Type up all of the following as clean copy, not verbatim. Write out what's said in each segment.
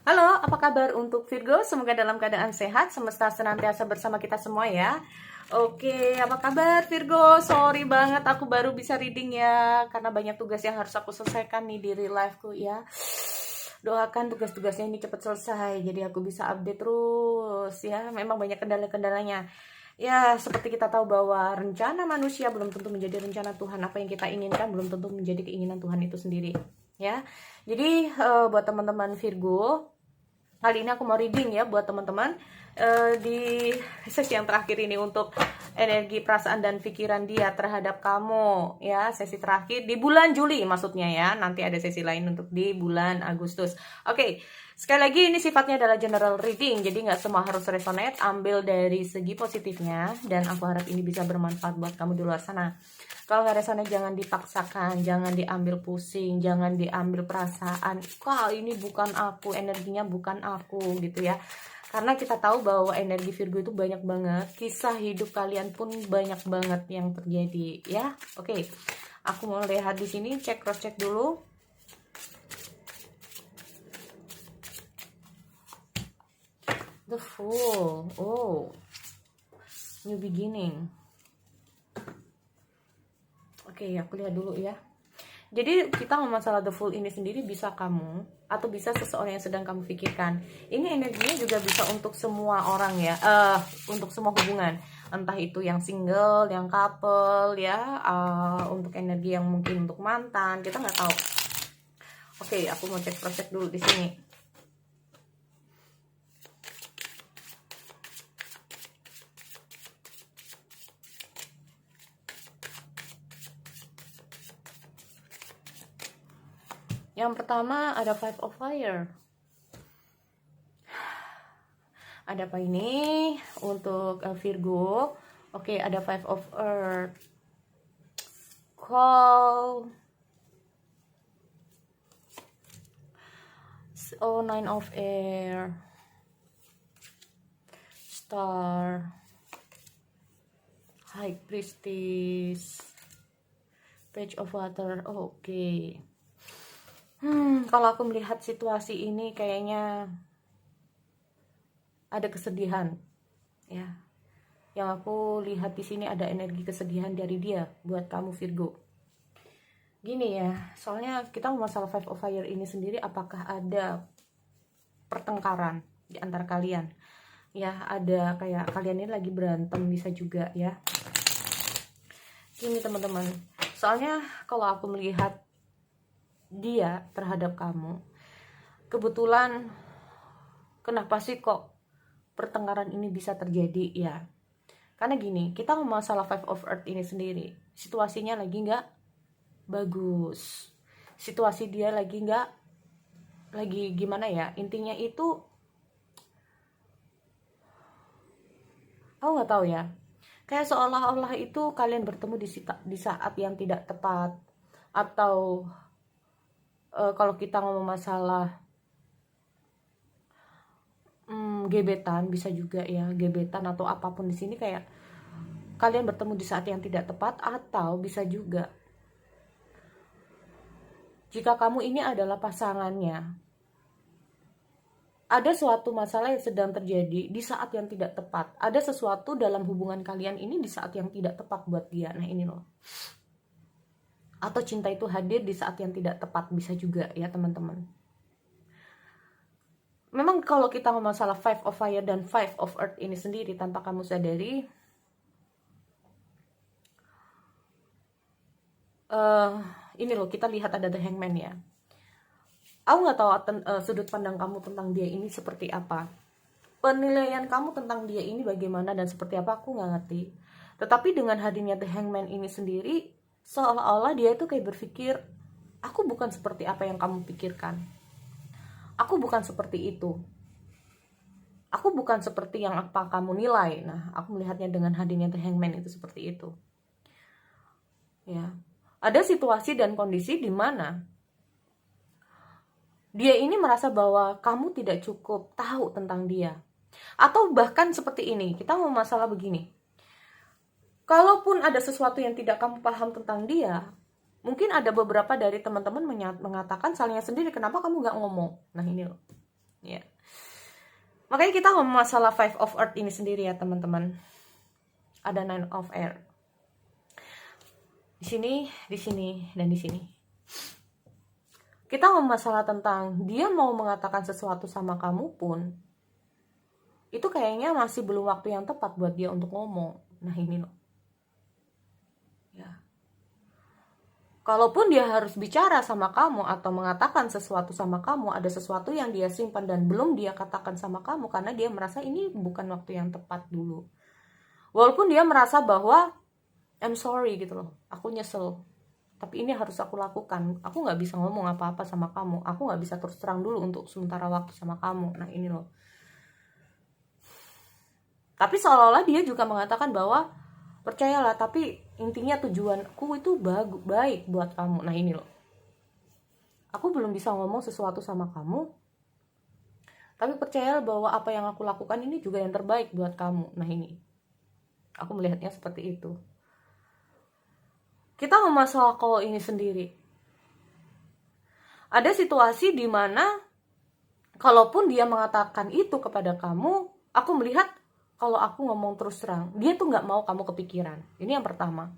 Halo, apa kabar untuk Virgo? Semoga dalam keadaan sehat, semesta senantiasa bersama kita semua ya. Oke, apa kabar Virgo? Sorry banget aku baru bisa reading ya, karena banyak tugas yang harus aku selesaikan nih di real life-ku ya. Doakan tugas-tugasnya ini cepat selesai, jadi aku bisa update terus ya. Memang banyak kendala-kendalanya. Ya, seperti kita tahu bahwa rencana manusia belum tentu menjadi rencana Tuhan. Apa yang kita inginkan belum tentu menjadi keinginan Tuhan itu sendiri. Ya, jadi buat teman-teman Virgo, kali ini aku mau reading ya buat teman-teman di sesi yang terakhir ini untuk energi perasaan dan pikiran dia terhadap kamu ya, sesi terakhir di bulan Juli maksudnya ya, nanti ada sesi lain untuk di bulan Agustus. Oke, sekali lagi ini sifatnya adalah general reading, jadi nggak semua harus resonate, ambil dari segi positifnya dan aku harap ini bisa bermanfaat buat kamu di luar sana. Kalau nggak resonate jangan dipaksakan, jangan diambil pusing, jangan diambil perasaan, kok ini bukan aku, energinya bukan aku gitu ya. Karena kita tahu bahwa energi Virgo itu banyak banget, kisah hidup kalian pun banyak banget yang terjadi ya. Oke, aku mau lihat di sini, cross check dulu. The Fool, oh, new beginning. Oke, aku lihat dulu ya. Jadi kita ngomong masalah The Fool ini sendiri bisa kamu atau bisa seseorang yang sedang kamu pikirkan. Ini energinya juga bisa untuk semua orang ya, untuk semua hubungan. Entah itu yang single, yang couple ya, untuk energi yang mungkin untuk mantan, kita nggak tahu. Oke, aku mau cek proses dulu di sini. Yang pertama ada Five of Fire. Ada apa ini untuk Virgo? Oke, ada Five of Earth. Call. Oh, Nine of Air. Star. High Priestess. Page of Water. Oh, oke. Kalau aku melihat situasi ini kayaknya ada kesedihan ya. Yang aku lihat di sini ada energi kesedihan dari dia buat kamu Virgo. Gini ya, soalnya kita masalah Five of Fire ini sendiri, apakah ada pertengkaran di antara kalian? Ya, ada kayak kalian ini lagi berantem, bisa juga ya. Gini teman-teman, soalnya kalau aku melihat dia terhadap kamu, kebetulan kenapa sih kok pertengkaran ini bisa terjadi ya? Karena gini, kita masalah Five of Earth ini sendiri, situasinya lagi nggak bagus, situasi dia lagi gimana ya, intinya itu aku nggak tahu ya, kayak seolah-olah itu kalian bertemu di saat yang tidak tepat, atau kalau kita ngomong masalah gebetan, bisa juga ya, gebetan atau apapun di sini, kayak kalian bertemu di saat yang tidak tepat, atau bisa juga jika kamu ini adalah pasangannya, ada suatu masalah yang sedang terjadi di saat yang tidak tepat. Ada sesuatu dalam hubungan kalian ini di saat yang tidak tepat buat dia. Nah ini loh. Atau cinta itu hadir di saat yang tidak tepat, bisa juga ya teman-teman. Memang kalau kita ngomong masalah Five of Fire dan Five of Earth ini sendiri, tanpa kamu sadari, ini loh, kita lihat ada The Hangman ya. Aku nggak tahu sudut pandang kamu tentang dia ini seperti apa. Penilaian kamu tentang dia ini bagaimana dan seperti apa, aku nggak ngerti. Tetapi dengan hadirnya The Hangman ini sendiri, seolah-olah dia itu kayak berpikir, aku bukan seperti apa yang kamu pikirkan. Aku bukan seperti itu. Aku bukan seperti yang apa kamu nilai. Nah, aku melihatnya dengan hadirnya The Hangman itu seperti itu. Ya. Ada situasi dan kondisi di mana dia ini merasa bahwa kamu tidak cukup tahu tentang dia. Atau bahkan seperti ini, kita mau masalah begini. Kalaupun ada sesuatu yang tidak kamu paham tentang dia, mungkin ada beberapa dari teman-teman mengatakan salahnya sendiri, kenapa kamu nggak ngomong. Nah ini loh, Ya. Makanya kita ngomong masalah Five of Earth ini sendiri ya teman-teman. Ada Nine of Air. Di sini, dan di sini. Kita ngomong masalah tentang dia mau mengatakan sesuatu sama kamu pun, itu kayaknya masih belum waktu yang tepat buat dia untuk ngomong. Nah ini loh. Ya. Kalaupun dia harus bicara sama kamu atau mengatakan sesuatu sama kamu, ada sesuatu yang dia simpan dan belum dia katakan sama kamu karena dia merasa ini bukan waktu yang tepat dulu. Walaupun dia merasa bahwa I'm sorry gitu loh, aku nyesel, tapi ini harus aku lakukan. Aku gak bisa ngomong apa-apa sama kamu, aku gak bisa terus terang dulu untuk sementara waktu sama kamu. Nah ini loh. Tapi seolah-olah dia juga mengatakan bahwa percayalah, tapi intinya tujuanku itu baik buat kamu. Nah ini loh. Aku belum bisa ngomong sesuatu sama kamu, tapi percayalah bahwa apa yang aku lakukan ini juga yang terbaik buat kamu. Nah ini. Aku melihatnya seperti itu. Kita masalah kalau ini sendiri. Ada situasi di mana kalaupun dia mengatakan itu kepada kamu, aku melihat kalau aku ngomong terus terang, dia tuh gak mau kamu kepikiran. Ini yang pertama.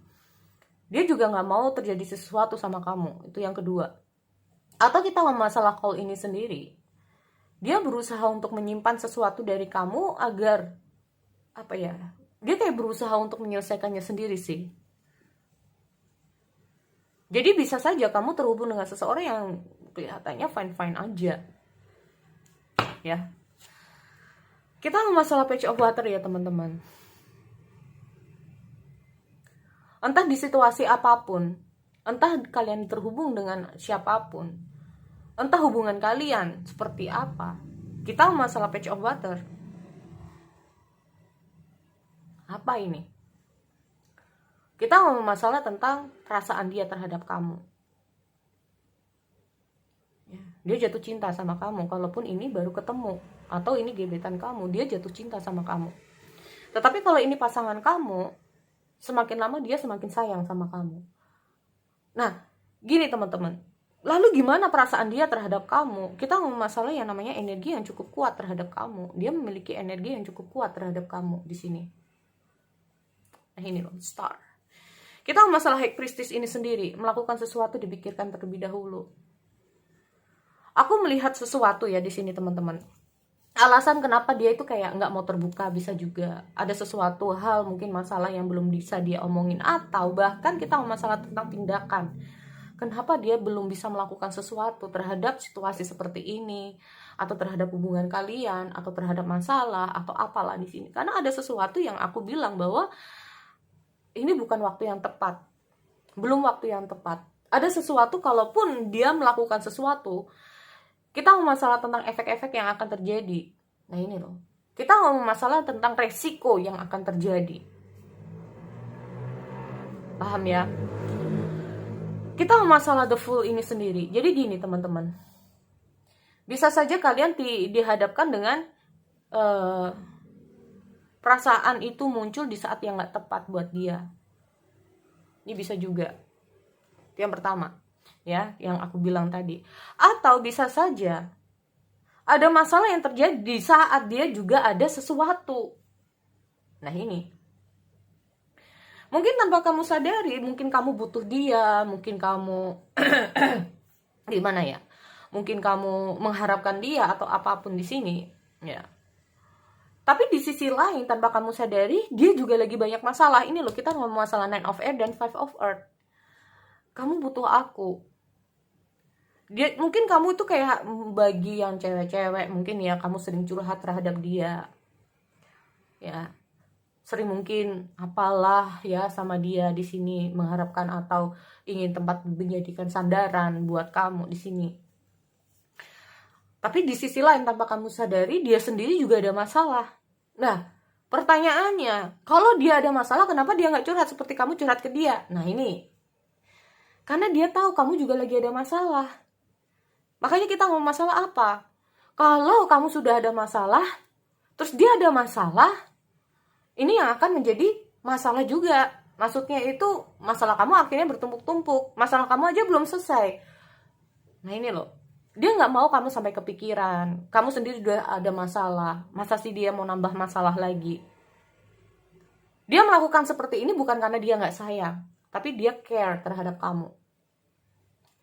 Dia juga gak mau terjadi sesuatu sama kamu. Itu yang kedua. Atau kita masalah call ini sendiri, dia berusaha untuk menyimpan sesuatu dari kamu agar dia kayak berusaha untuk menyelesaikannya sendiri sih. Jadi bisa saja kamu terhubung dengan seseorang yang kelihatannya fine-fine aja. Ya. Kita masalah Page of Water ya teman-teman. Entah di situasi apapun, entah kalian terhubung dengan siapapun, entah hubungan kalian seperti apa, kita masalah Page of Water. Apa ini? Kita ngomong masalah tentang perasaan dia terhadap kamu. Dia jatuh cinta sama kamu, kalaupun ini baru ketemu atau ini gebetan kamu, dia jatuh cinta sama kamu. Tetapi kalau ini pasangan kamu, semakin lama dia semakin sayang sama kamu. Nah, gini teman-teman. Lalu gimana perasaan dia terhadap kamu? Kita ngomong masalah yang namanya energi yang cukup kuat terhadap kamu. Dia memiliki energi yang cukup kuat terhadap kamu di sini. Nah ini loh, Star. Kita masalah High Priestess ini sendiri, melakukan sesuatu dipikirkan terlebih dahulu. Aku melihat sesuatu ya di sini teman-teman. Alasan kenapa dia itu kayak nggak mau terbuka bisa juga ada sesuatu hal, mungkin masalah yang belum bisa dia omongin, atau bahkan kita masalah tentang tindakan. Kenapa dia belum bisa melakukan sesuatu terhadap situasi seperti ini, atau terhadap hubungan kalian, atau terhadap masalah, atau apalah di sini. Karena ada sesuatu yang aku bilang bahwa ini bukan waktu yang tepat. Belum waktu yang tepat. Ada sesuatu, kalaupun dia melakukan sesuatu, kita ngomong masalah tentang efek-efek yang akan terjadi. Nah ini loh. Kita ngomong masalah tentang resiko yang akan terjadi. Paham ya? Kita ngomong masalah The Fool ini sendiri. Jadi gini teman-teman. Bisa saja kalian dihadapkan dengan perasaan itu muncul di saat yang gak tepat buat dia. Ini bisa juga. Itu yang pertama. Ya, yang aku bilang tadi. Atau bisa saja ada masalah yang terjadi di saat dia juga ada sesuatu. Nah ini. Mungkin tanpa kamu sadari, mungkin kamu butuh dia, mungkin kamu gimana ya? Mungkin kamu mengharapkan dia atau apapun di sini, ya. Tapi di sisi lain, tanpa kamu sadari, dia juga lagi banyak masalah. Ini loh, kita ngomong masalah Nine of Air dan Five of Earth. Kamu butuh aku. Mungkin kamu itu kayak bagi yang cewek-cewek, mungkin ya kamu sering curhat terhadap dia. Ya, sering mungkin apalah ya sama dia di sini, mengharapkan atau ingin tempat menjadikan sandaran buat kamu di sini. Tapi di sisi lain, tanpa kamu sadari, dia sendiri juga ada masalah. Nah, pertanyaannya, kalau dia ada masalah, kenapa dia gak curhat seperti kamu curhat ke dia? Nah ini, karena dia tahu kamu juga lagi ada masalah. Makanya kita ngomong masalah apa? Kalau kamu sudah ada masalah, terus dia ada masalah, ini yang akan menjadi masalah juga. Maksudnya itu, masalah kamu akhirnya bertumpuk-tumpuk. Masalah kamu aja belum selesai. Nah ini loh. Dia nggak mau kamu sampai kepikiran. Kamu sendiri udah ada masalah. Masa sih dia mau nambah masalah lagi? Dia melakukan seperti ini bukan karena dia nggak sayang, tapi dia care terhadap kamu.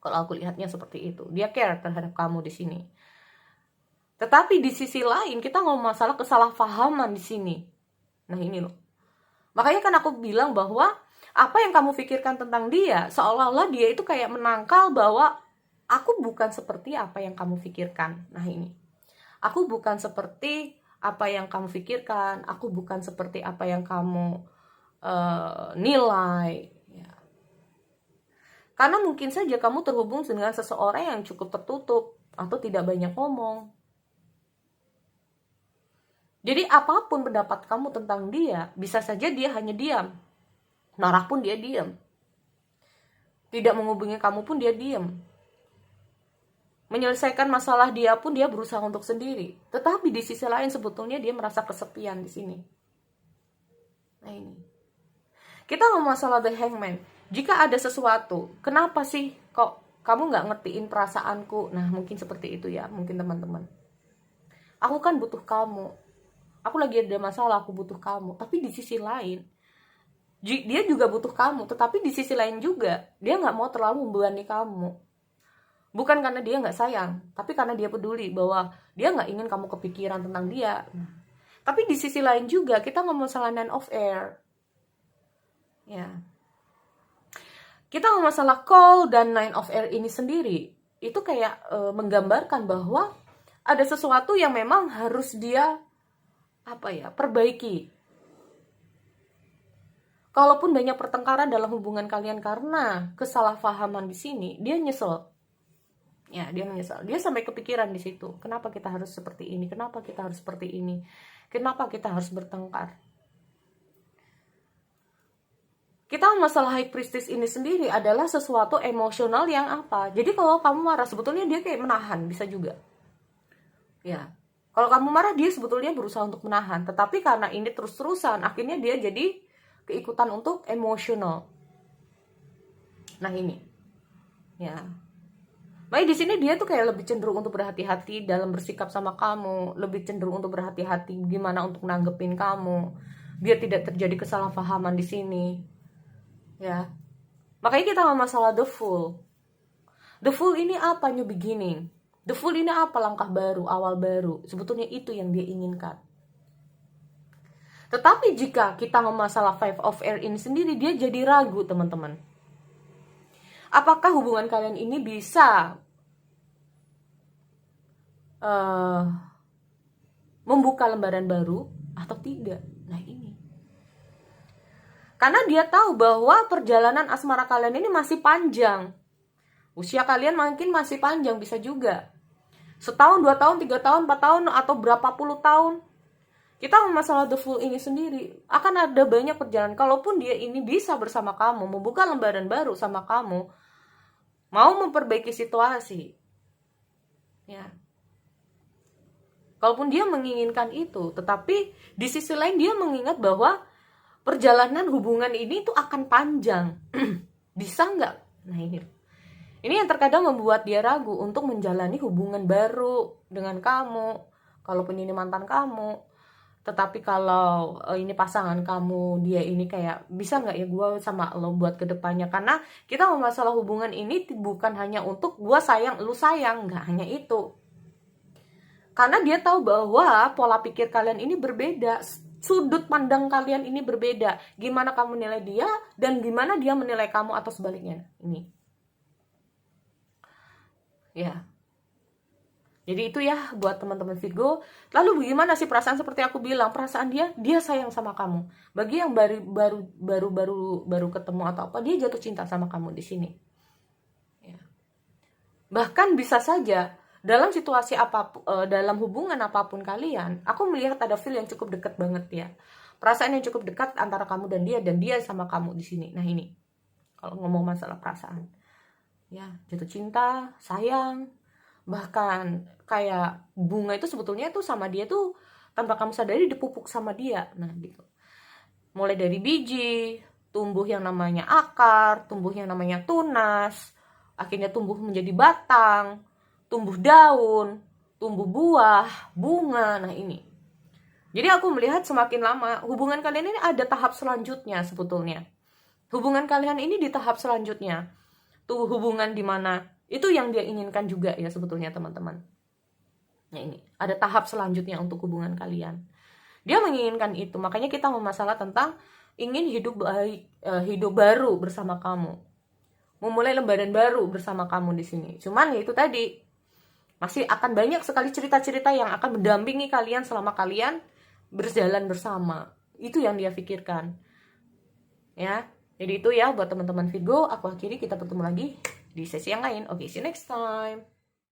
Kalau aku lihatnya seperti itu, dia care terhadap kamu di sini. Tetapi di sisi lain kita ngomong masalah kesalahpahaman di sini. Nah ini loh. Makanya kan aku bilang bahwa apa yang kamu pikirkan tentang dia, seolah-olah dia itu kayak menangkal bahwa aku bukan seperti apa yang kamu pikirkan. Nah ini. Aku bukan seperti apa yang kamu pikirkan, aku bukan seperti apa yang kamu nilai. Ya. Karena mungkin saja kamu terhubung dengan seseorang yang cukup tertutup atau tidak banyak ngomong. Jadi apapun pendapat kamu tentang dia, bisa saja dia hanya diam. Marah pun dia diam. Tidak menghubungi kamu pun dia diam. Menyelesaikan masalah dia pun dia berusaha untuk sendiri. Tetapi di sisi lain sebetulnya dia merasa kesepian di sini. Nah ini. Kita ngomong masalah The Hangman. Jika ada sesuatu, kenapa sih kok kamu nggak ngertiin perasaanku? Nah mungkin seperti itu ya, mungkin teman-teman. Aku kan butuh kamu. Aku lagi ada masalah, aku butuh kamu. Tapi di sisi lain, dia juga butuh kamu. Tetapi di sisi lain juga, dia nggak mau terlalu membebani kamu. Bukan karena dia nggak sayang, tapi karena dia peduli bahwa dia nggak ingin kamu kepikiran tentang dia. Tapi di sisi lain juga kita ngomong masalah 9 of air. Ya. Kita ngomong masalah call dan 9 of air ini sendiri. Itu kayak menggambarkan bahwa ada sesuatu yang memang harus dia perbaiki. Kalaupun banyak pertengkaran dalam hubungan kalian karena kesalahpahaman di sini, dia nyesel. Ya, dia menyesal. Dia sampai kepikiran di situ. Kenapa kita harus seperti ini? Kenapa kita harus seperti ini? Kenapa kita harus bertengkar? Kita masalah High Priestess ini sendiri adalah sesuatu emosional yang apa? Jadi kalau kamu marah, sebetulnya dia kayak menahan, bisa juga. Ya. Kalau kamu marah, dia sebetulnya berusaha untuk menahan. Tetapi karena ini terus-terusan, akhirnya dia jadi keikutan untuk emosional. Nah ini. Ya. Makanya di sini dia tuh kayak lebih cenderung untuk berhati-hati dalam bersikap sama kamu, lebih cenderung untuk berhati-hati gimana untuk nanggepin kamu, biar tidak terjadi kesalahpahaman di sini. Ya. Makanya kita ngomong masalah the Fool. The Fool ini apa? New beginning. The Fool ini apa? Langkah baru, awal baru. Sebetulnya itu yang dia inginkan. Tetapi jika kita ngomong masalah 5 of air ini sendiri, dia jadi ragu, teman-teman. Apakah hubungan kalian ini bisa membuka lembaran baru atau tidak? Nah ini. Karena dia tahu bahwa perjalanan asmara kalian ini masih panjang. Usia kalian mungkin masih panjang, bisa juga. Setahun, 2 tahun, 3 tahun, 4 tahun, atau berapa puluh tahun. Kita masalah the Fool ini sendiri, akan ada banyak perjalanan. Kalaupun dia ini bisa bersama kamu, membuka lembaran baru sama kamu, mau memperbaiki situasi. Ya. Kalaupun dia menginginkan itu, tetapi di sisi lain dia mengingat bahwa perjalanan hubungan ini tuh akan panjang. Bisa nggak? Nah ini. Ini yang terkadang membuat dia ragu untuk menjalani hubungan baru dengan kamu. Kalaupun ini mantan kamu. Tetapi kalau ini pasangan kamu, dia ini kayak, bisa nggak ya gue sama lo buat kedepannya? Karena kita mau masalah hubungan ini bukan hanya untuk gue sayang, lu sayang. Nggak hanya itu. Karena dia tahu bahwa pola pikir kalian ini berbeda. Sudut pandang kalian ini berbeda. Gimana kamu nilai dia, dan gimana dia menilai kamu atau sebaliknya. Ini. Ya. Jadi itu ya buat teman-teman Virgo. Lalu bagaimana sih perasaan seperti aku bilang? Perasaan dia sayang sama kamu. Bagi yang baru ketemu atau apa, dia jatuh cinta sama kamu di sini. Ya. Bahkan bisa saja dalam situasi apapun, dalam hubungan apapun kalian, aku melihat ada feel yang cukup dekat banget ya. Perasaan yang cukup dekat antara kamu dan dia sama kamu di sini. Nah ini. Kalau ngomong masalah perasaan. Ya, jatuh cinta, sayang, bahkan kayak bunga itu sebetulnya tuh sama dia tuh tanpa kamu sadari dipupuk sama dia. Nah gitu, mulai dari biji, tumbuh yang namanya akar, tumbuh yang namanya tunas, akhirnya tumbuh menjadi batang, tumbuh daun, tumbuh buah, bunga. Nah ini. Jadi aku melihat semakin lama hubungan kalian ini ada tahap selanjutnya sebetulnya. Hubungan kalian ini di tahap selanjutnya. Tuh hubungan di mana itu yang dia inginkan juga ya sebetulnya teman-teman. Nah ini, ada tahap selanjutnya untuk hubungan kalian. Dia menginginkan itu, makanya kita memasalah tentang ingin hidup baik, hidup baru bersama kamu. Memulai lembaran baru bersama kamu di sini. Cuman ya itu tadi, masih akan banyak sekali cerita-cerita yang akan mendampingi kalian selama kalian berjalan bersama. Itu yang dia pikirkan. Ya. Jadi itu ya buat teman-teman Virgo, aku akhiri, kita bertemu lagi di sesi yang lain. Oke, see you next time.